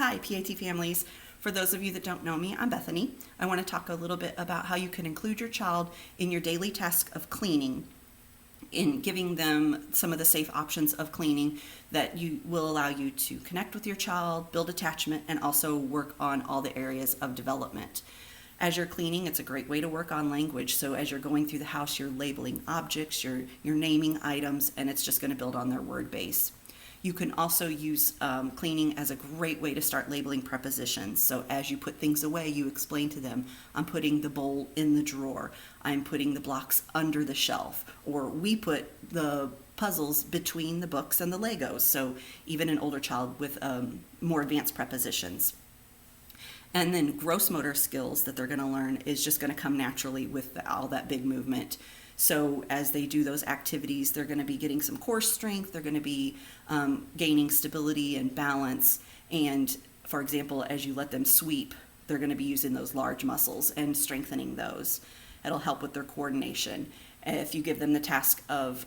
Hi, PAT families. For those of you that don't know me, I'm Bethany. I want to talk a little bit about how you can include your child in your daily task of cleaning, in giving them some of the safe options of cleaning that will allow you to connect with your child, build attachment, and also work on all the areas of development. As you're cleaning, it's a great way to work on language. So as you're going through the house, you're labeling objects, you're naming items, and it's just going to build on their word base. You can also use cleaning as a great way to start labeling prepositions. So as you put things away, you explain to them, I'm putting the bowl in the drawer, I'm putting the blocks under the shelf, or we put the puzzles between the books and the Legos. So even an older child with more advanced prepositions. And then gross motor skills that they're going to learn is just going to come naturally with all that big movement. So as they do those activities, they're going to be getting some core strength, they're going to be gaining stability and balance. And for example, as you let them sweep, they're going to be using those large muscles and strengthening those. It'll help with their coordination. If you give them the task of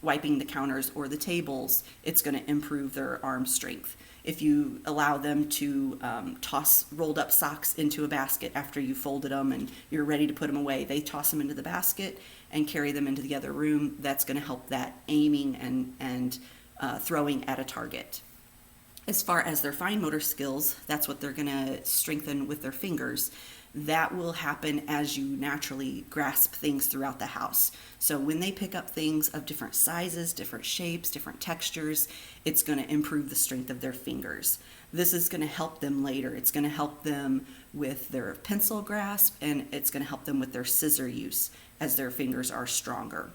wiping the counters or the tables, it's going to improve their arm strength. If you allow them to toss rolled up socks into a basket after you folded them and you're ready to put them away, they toss them into the basket and carry them into the other room. That's going to help that aiming and throwing at a target. As far as their fine motor skills, that's what they're going to strengthen with their fingers. That will happen as you naturally grasp things throughout the house. So when they pick up things of different sizes, different shapes, different textures, it's going to improve the strength of their fingers. This is going to help them later. It's going to help them with their pencil grasp, and it's going to help them with their scissor use as their fingers are stronger.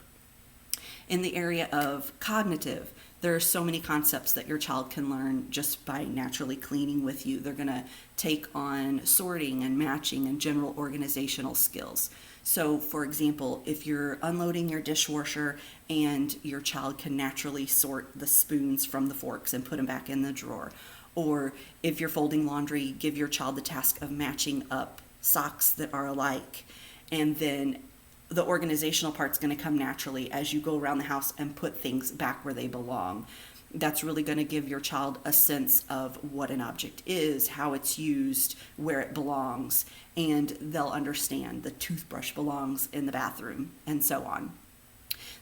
In the area of cognitive, there are so many concepts that your child can learn just by naturally cleaning with you. They're going to take on sorting and matching and general organizational skills. So, for example, if you're unloading your dishwasher and your child can naturally sort the spoons from the forks and put them back in the drawer, or if you're folding laundry, give your child the task of matching up socks that are alike, and then the organizational part's going to come naturally as you go around the house and put things back where they belong. That's really going to give your child a sense of what an object is, how it's used, where it belongs, and they'll understand the toothbrush belongs in the bathroom, and so on.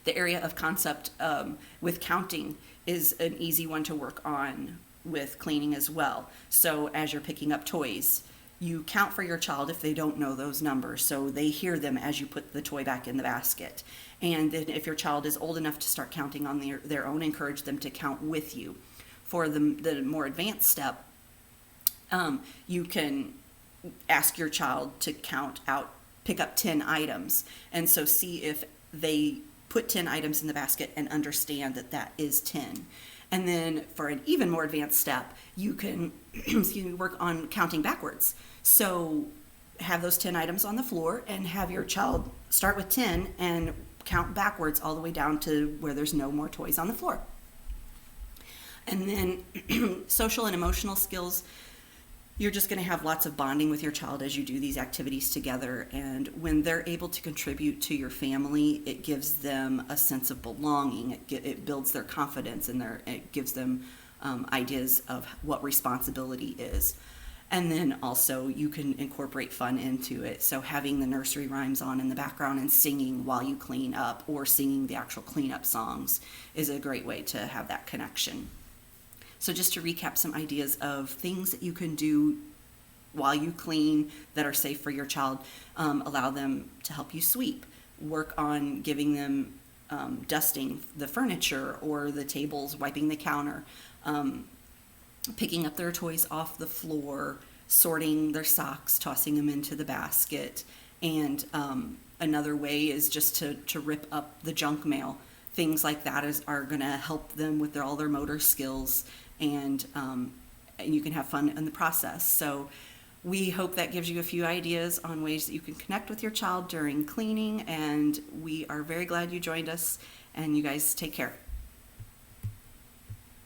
The area of concept with counting is an easy one to work on with cleaning as well. So as you're picking up toys, you count for your child if they don't know those numbers, so they hear them as you put the toy back in the basket. And then if your child is old enough to start counting on their own, encourage them to count with you. For the more advanced step, you can ask your child to pick up 10 items, and so see if they put 10 items in the basket and understand that that is 10. And then for an even more advanced step, you can work on counting backwards. So have those 10 items on the floor and have your child start with 10 and count backwards all the way down to where there's no more toys on the floor. And then social and emotional skills, you're just going to have lots of bonding with your child as you do these activities together. And when they're able to contribute to your family, it gives them a sense of belonging. It builds their confidence, and it gives them ideas of what responsibility is. And then also you can incorporate fun into it. So having the nursery rhymes on in the background and singing while you clean up, or singing the actual cleanup songs, is a great way to have that connection. So just to recap some ideas of things that you can do while you clean that are safe for your child, allow them to help you sweep, work on giving them dusting the furniture or the tables, wiping the counter, picking up their toys off the floor, sorting their socks, tossing them into the basket. And another way is just to rip up the junk mail. Things like that are going to help them with all their motor skills, and you can have fun in the process. So we hope that gives you a few ideas on ways that you can connect with your child during cleaning, and we are very glad you joined us, and you guys take care.